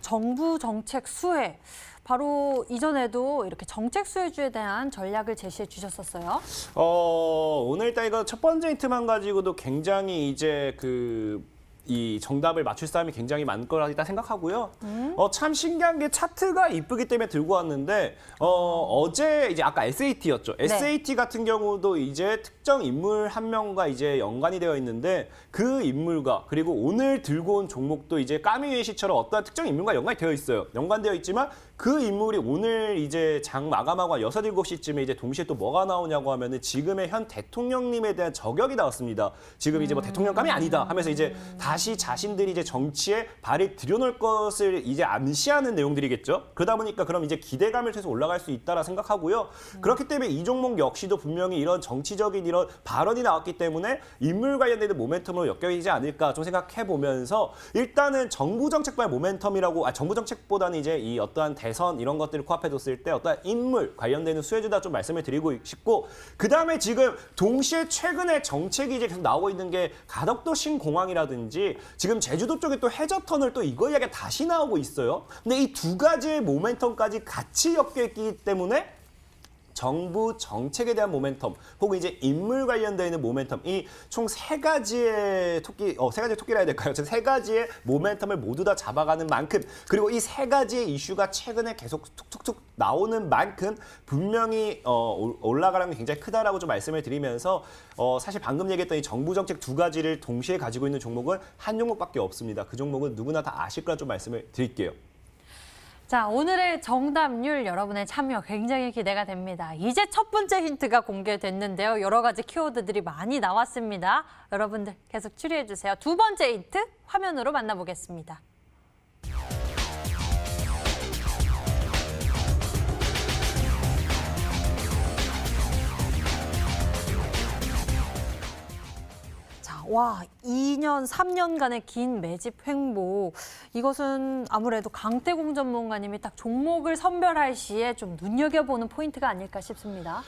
정부 정책 수혜. 바로 이전에도 이렇게 정책 수혜주에 대한 전략을 제시해 주셨었어요. 오늘 일단 이거 첫 번째 힌트만 가지고도 굉장히 이제 이 정답을 맞출 사람이 굉장히 많을 거라 생각하고요. 참 신기한 게 차트가 이쁘기 때문에 들고 왔는데 어제 이제 아까 SAT였죠. 네. SAT 같은 경우도 이제 특정 인물 한 명과 이제 연관이 되어 있는데 그 인물과 그리고 오늘 들고 온 종목도 이제 까미유의 시처럼 어떠한 특정 인물과 연관이 되어 있어요. 연관되어 있지만 그 인물이 오늘 이제 장 마감하고 한 6, 7시쯤에 이제 동시에 또 뭐가 나오냐고 하면은 지금의 현 대통령님에 대한 저격이 나왔습니다. 지금 이제 뭐 대통령감이 아니다 하면서 이제 다시 자신들이 이제 정치에 발을 들여놓을 것을 이제 암시하는 내용들이겠죠. 그러다 보니까 그럼 이제 기대감을 통해서 올라갈 수 있다라 생각하고요. 그렇기 때문에 이 종목 역시도 분명히 이런 정치적인 이런 발언이 나왔기 때문에 인물 관련된 모멘텀으로 엮여지지 않을까 좀 생각해 보면서 일단은 정부 정책발 모멘텀이라고 정부 정책보다는 이제 이 어떠한 대선 이런 것들을 코앞에 뒀을 때 어떤 인물 관련되는 수혜주다 좀 말씀을 드리고 싶고 그다음에 지금 동시에 최근에 정책이 이제 계속 나오고 있는 게 가덕도 신공항이라든지 지금 제주도 쪽에 또 해저터널 또 이거 이야기가 다시 나오고 있어요. 근데 이 두 가지의 모멘텀까지 같이 엮여 있기 때문에 정부 정책에 대한 모멘텀 혹은 이제 인물 관련되어 있는 모멘텀 이 총 세 가지의 토끼라 해야 될까요? 세 가지의 모멘텀을 모두 다 잡아가는 만큼 그리고 이 세 가지의 이슈가 최근에 계속 툭툭툭 나오는 만큼 분명히 올라가는 게 굉장히 크다라고 좀 말씀을 드리면서 사실 방금 얘기했던 이 정부 정책 두 가지를 동시에 가지고 있는 종목은 한 종목밖에 없습니다. 그 종목은 누구나 다 아실 거라 좀 말씀을 드릴게요. 자, 오늘의 정답률 여러분의 참여 굉장히 기대가 됩니다. 이제 첫 번째 힌트가 공개됐는데요. 여러 가지 키워드들이 많이 나왔습니다. 여러분들 계속 추리해 주세요. 두 번째 힌트 화면으로 만나보겠습니다. 와, 2년, 3년간의 긴 매집 횡보. 이것은 아무래도 강태공 전문가님이 딱 종목을 선별할 시에 좀 눈여겨보는 포인트가 아닐까 싶습니다.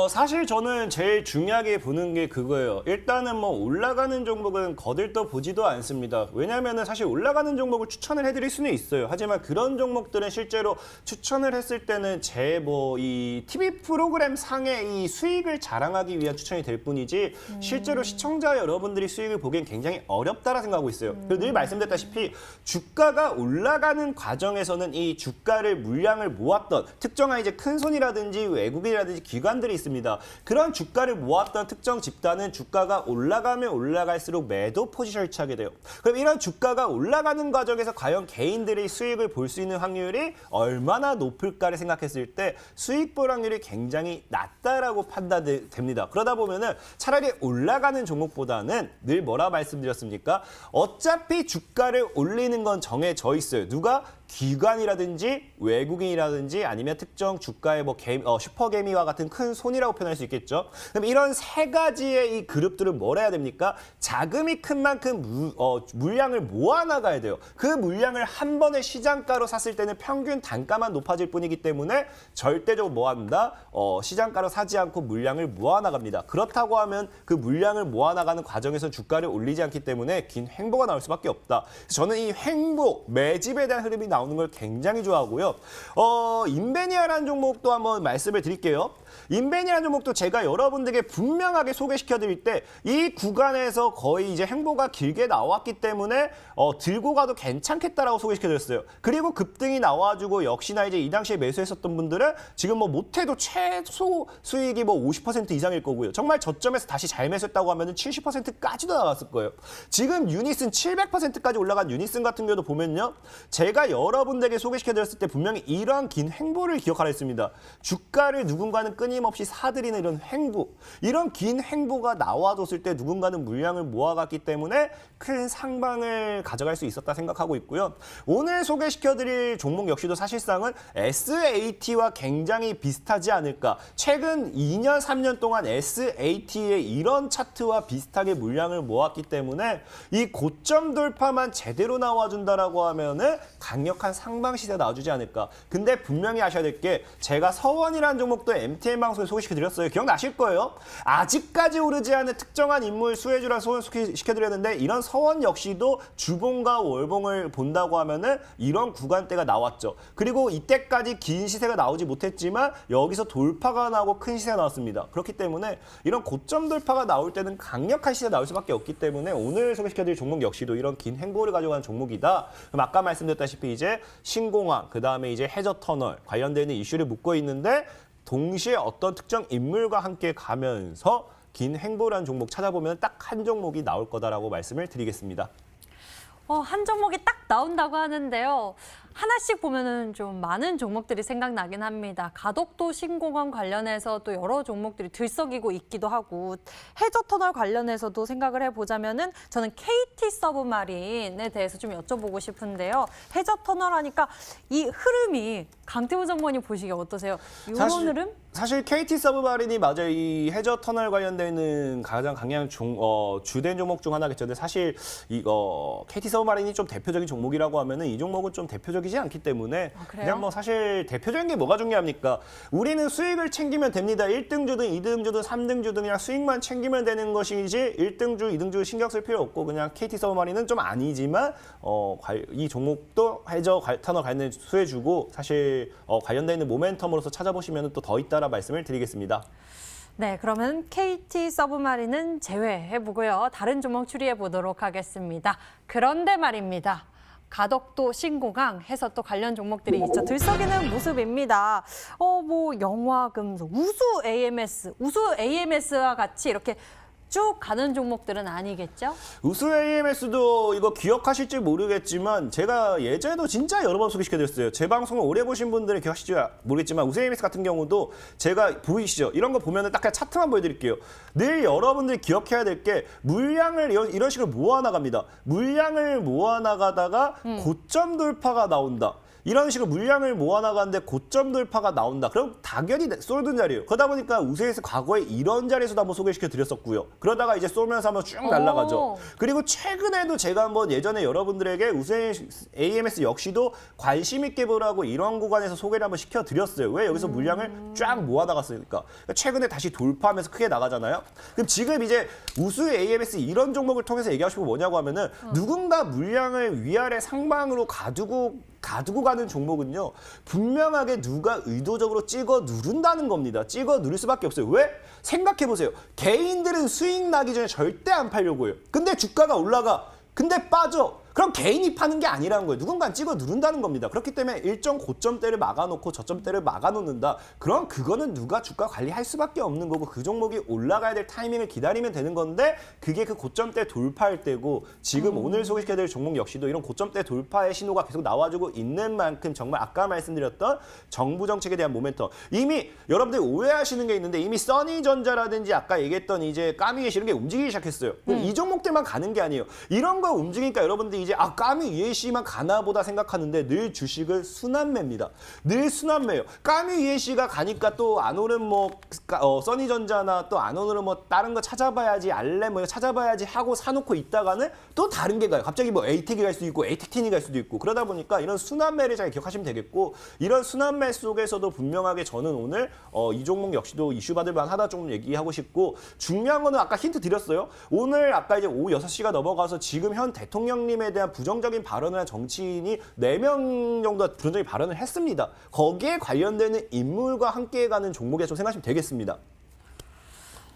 사실 저는 제일 중요하게 보는 게 그거예요. 일단은 뭐 올라가는 종목은 거들떠 보지도 않습니다. 왜냐하면 사실 올라가는 종목을 추천을 해드릴 수는 있어요. 하지만 그런 종목들은 실제로 추천을 했을 때는 제 이 TV 프로그램 상의 이 수익을 자랑하기 위한 추천이 될 뿐이지 실제로 시청자 여러분들이 수익을 보기엔 굉장히 어렵다라 생각하고 있어요. 그리고 늘 말씀드렸다시피 주가가 올라가는 과정에서는 이 주가를 물량을 모았던 특정한 이제 큰 손이라든지 외국인이라든지 기관들이 있습니다. 그런 주가를 모았던 특정 집단은 주가가 올라가면 올라갈수록 매도 포지션을 취하게 돼요. 그럼 이런 주가가 올라가는 과정에서 과연 개인들의 수익을 볼 수 있는 확률이 얼마나 높을까를 생각했을 때 수익 볼 확률이 굉장히 낮다라고 판단됩니다. 그러다 보면은 차라리 올라가는 종목보다는 늘 뭐라 말씀드렸습니까? 어차피 주가를 올리는 건 정해져 있어요. 누가? 기관이라든지 외국인이라든지 아니면 특정 주가의 슈퍼개미와 같은 큰 손이라고 표현할 수 있겠죠. 그럼 이런 세 가지의 이 그룹들은 뭘 해야 됩니까? 자금이 큰 만큼 물량을 모아나가야 돼요. 그 물량을 한 번에 시장가로 샀을 때는 평균 단가만 높아질 뿐이기 때문에 절대적으로 뭐 한다? 시장가로 사지 않고 물량을 모아나갑니다. 그렇다고 하면 그 물량을 모아나가는 과정에서 주가를 올리지 않기 때문에 긴 횡보가 나올 수밖에 없다. 그래서 저는 이 횡보, 매집에 대한 흐름이 나오는 걸 굉장히 좋아하고요. 인베니아라는 종목도 한번 말씀을 드릴게요. 인베니아라는 종목도 제가 여러분들에게 분명하게 소개시켜 드릴 때 이 구간에서 거의 이제 횡보가 길게 나왔기 때문에 들고 가도 괜찮겠다라고 소개시켜 드렸어요. 그리고 급등이 나와주고 역시나 이제 이 당시에 매수했었던 분들은 지금 뭐 못해도 최소 수익이 뭐 50% 이상일 거고요. 정말 저점에서 다시 잘 매수했다고 하면은 70%까지도 나왔을 거예요. 지금 유니슨 700%까지 올라간 유니슨 같은 경우도 보면요. 제가 여러분들에게 소개시켜 드렸을 때 분명히 이러한 긴 횡보를 기억하라 했습니다. 주가를 누군가는 끊임없이 사들이는 이런 횡보, 이런 긴 횡보가 나와줬을 때 누군가는 물량을 모아갔기 때문에 큰 상방을 가져갈 수 있었다 생각하고 있고요. 오늘 소개시켜드릴 종목 역시도 사실상은 SAT와 굉장히 비슷하지 않을까. 최근 2년, 3년 동안 SAT의 이런 차트와 비슷하게 물량을 모았기 때문에 이 고점 돌파만 제대로 나와준다라고 하면은 강력 강력한 상방 시세가 나와주지 않을까. 근데 분명히 아셔야 될 게 제가 서원이라는 종목도 MTN 방송에 소개시켜드렸어요. 기억나실 거예요? 아직까지 오르지 않은 특정한 인물 수혜주라 소개시켜드렸는데 이런 서원 역시도 주봉과 월봉을 본다고 하면은 이런 구간대가 나왔죠. 그리고 이때까지 긴 시세가 나오지 못했지만 여기서 돌파가 나오고 큰 시세가 나왔습니다. 그렇기 때문에 이런 고점 돌파가 나올 때는 강력한 시세가 나올 수밖에 없기 때문에 오늘 소개시켜드릴 종목 역시도 이런 긴 행보를 가져가는 종목이다. 그럼 아까 말씀드렸다시피 이제 신공항, 그 다음에 이제 해저터널 관련되는 이슈를 묶고 있는데 동시에 어떤 특정 인물과 함께 가면서 긴 행보라는 종목 찾아보면 딱 한 종목이 나올 거다라고 말씀을 드리겠습니다. 한 종목이 딱 나온다고 하는데요. 하나씩 보면은 좀 많은 종목들이 생각나긴 합니다. 가덕도 신공항 관련해서 또 여러 종목들이 들썩이고 있기도 하고 해저터널 관련해서도 생각을 해보자면은 저는 KT 서브마린에 대해서 좀 여쭤보고 싶은데요. 해저터널 하니까 이 흐름이 강태호 전무님 보시기에 어떠세요? 이런 흐름? 사실 KT 서브마린이 맞아요. 이 해저터널 관련되는 가장 강력한 주된 종목 중 하나겠죠. 근데 사실 이거 KT 서브마린이 좀 대표적인 종목이라고 하면은 이 종목은 좀 대표적이지 않기 때문에 그냥 뭐 사실 대표적인 게 뭐가 중요합니까? 우리는 수익을 챙기면 됩니다. 1등 주든 2등 주든 3등 주든 그냥 수익만 챙기면 되는 것이지 1등 주, 2등 주 신경 쓸 필요 없고 그냥 KT 서브마린은 좀 아니지만 이 종목도 해저터널 관련 수혜주고 사실 관련돼 있는 모멘텀으로서 찾아보시면 또 더 있다라 말씀을 드리겠습니다. 네, 그러면 KT 서브마린은 제외해보고요. 다른 종목 추리해보도록 하겠습니다. 그런데 말입니다. 가덕도 신공항 해서 또 관련 종목들이 있죠. 들썩이는 모습입니다. 뭐 영화금속, 우수 AMS와 같이 이렇게 쭉 가는 종목들은 아니겠죠? 우수 AMS도 이거 기억하실지 모르겠지만 제가 예전에도 진짜 여러 번 소개시켜드렸어요. 제 방송을 오래 보신 분들은 기억하실지 모르겠지만 우수 AMS 같은 경우도 제가 보이시죠? 이런 거 보면은 딱 그냥 차트만 보여드릴게요. 늘 여러분들이 기억해야 될 게 물량을 이런 식으로 모아나갑니다. 물량을 모아나가다가 고점 돌파가 나온다. 이런 식으로 물량을 모아나가는데 고점 돌파가 나온다. 그럼 당연히 쏠든 자리예요. 그러다 보니까 우세에서 과거에 이런 자리에서도 한번 소개시켜 드렸었고요. 그러다가 이제 쏘면서 한번 쭉 날아가죠. 그리고 최근에도 제가 한번 예전에 여러분들에게 우세 AMS 역시도 관심 있게 보라고 이런 구간에서 소개를 한번 시켜 드렸어요. 왜? 여기서 물량을 쫙 모아나갔으니까. 그러니까 최근에 다시 돌파하면서 크게 나가잖아요. 그럼 지금 이제 우수 AMS 이런 종목을 통해서 얘기하고 싶은 거 뭐냐고 하면은 누군가 물량을 위아래 상방으로 가두고 가는 종목은요. 분명하게 누가 의도적으로 찍어 누른다는 겁니다. 찍어 누를 수밖에 없어요. 왜? 생각해보세요. 개인들은 수익 나기 전에 절대 안 팔려고 해요. 근데 주가가 올라가. 근데 빠져. 그럼 개인이 파는 게 아니라는 거예요. 누군가 찍어 누른다는 겁니다. 그렇기 때문에 일정 고점대를 막아놓고 저점대를 막아놓는다. 그럼 그거는 누가 주가 관리할 수밖에 없는 거고 그 종목이 올라가야 될 타이밍을 기다리면 되는 건데 그게 그 고점대 돌파할 때고 지금 오늘 소개시켜드릴 종목 역시도 이런 고점대 돌파의 신호가 계속 나와주고 있는 만큼 정말 아까 말씀드렸던 정부 정책에 대한 모멘텀 이미 여러분들이 오해하시는 게 있는데 이미 써니전자라든지 아까 얘기했던 이제 까미예시 이런 게 움직이기 시작했어요. 이 종목들만 가는 게 아니에요. 이런 거 움직이니까 여러분들이 이제 까미 EAC만 가나 보다 생각하는데 늘 주식은 순환매입니다. 늘 순환매예요. 까미 EAC가 가니까 또 안 오른 뭐 써니전자나 또 안 오른 뭐 다른 거 찾아봐야지 알렘 뭐 찾아봐야지 하고 사놓고 있다가는 또 다른 게 가요. 갑자기 뭐 에이텍이 갈 수도 있고 에이텍틴이 갈 수도 있고 그러다 보니까 이런 순환매를 잘 기억하시면 되겠고 이런 순환매 속에서도 분명하게 저는 오늘 이 종목 역시도 이슈 받을 만하다 좀 얘기하고 싶고 중요한 거는 아까 힌트 드렸어요. 오늘 아까 이제 오후 6시가 넘어가서 지금 현 대통령님에 대한 부정적인 발언을 한 정치인이 4명 정도 부정적인 발언을 했습니다. 거기에 관련되는 인물과 함께 가는 종목에 좀 생각하시면 되겠습니다.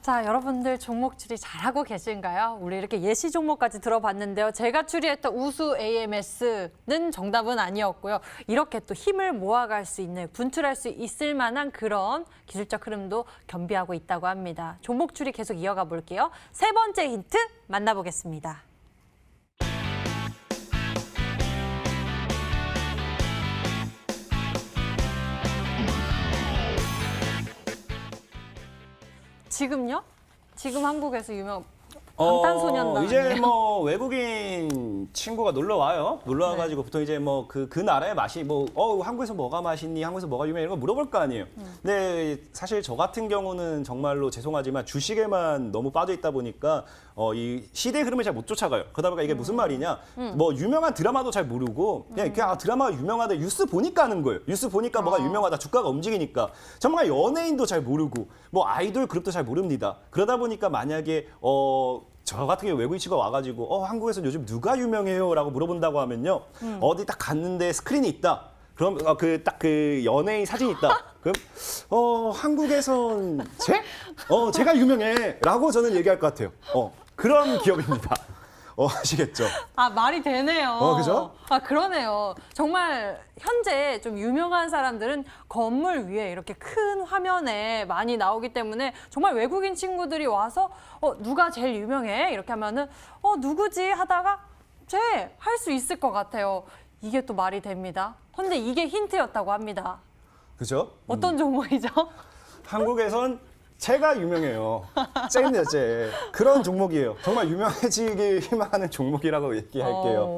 자, 여러분들 종목 추리 잘하고 계신가요? 우리 이렇게 예시 종목까지 들어봤는데요. 제가 추리했던 우수 AMS는 정답은 아니었고요. 이렇게 또 힘을 모아갈 수 있는, 분출할 수 있을 만한 그런 기술적 흐름도 겸비하고 있다고 합니다. 종목 추리 계속 이어가 볼게요. 세 번째 힌트 만나보겠습니다. 지금요? 지금 한국에서 유명 방탄소년단 이제 아니에요? 뭐 외국인 친구가 놀러 와요. 놀러 와가지고 보통 이제 뭐 그 나라의 맛이 뭐 한국에서 뭐가 맛있니, 한국에서 뭐가 유명해 이런 거 물어볼 거 아니에요. 근데 사실 저 같은 경우는 정말로 죄송하지만 주식에만 너무 빠져 있다 보니까 이 시대의 흐름을 잘 못 쫓아가요. 그러다 보니까 이게 무슨 말이냐, 뭐 유명한 드라마도 잘 모르고 그냥 드라마가 유명하다 뉴스 보니까 아는 거예요. 뉴스 보니까 뭐가 유명하다, 주가가 움직이니까. 정말 연예인도 잘 모르고 뭐 아이돌 그룹도 잘 모릅니다. 그러다 보니까 만약에 저 같은 경우 외국인 친구가 와가지고 한국에서 요즘 누가 유명해요? 라고 물어본다고 하면요. 어디 딱 갔는데 스크린이 있다. 그럼 그 연예인 사진이 있다. 그럼 한국에선 제가 유명해. 라고 저는 얘기할 것 같아요. 그런 기업입니다. 아시겠죠? 아, 말이 되네요. 그죠? 아, 그러네요. 정말 현재 좀 유명한 사람들은 건물 위에 이렇게 큰 화면에 많이 나오기 때문에 정말 외국인 친구들이 와서 누가 제일 유명해? 이렇게 하면은 누구지? 하다가 할 수 있을 것 같아요. 이게 또 말이 됩니다. 근데 이게 힌트였다고 합니다. 그죠? 어떤 종목이죠? 한국에선 제가 유명해요. 쟤입니다, 쟤. 그런 종목이에요. 정말 유명해지길 희망하는 종목이라고 얘기할게요.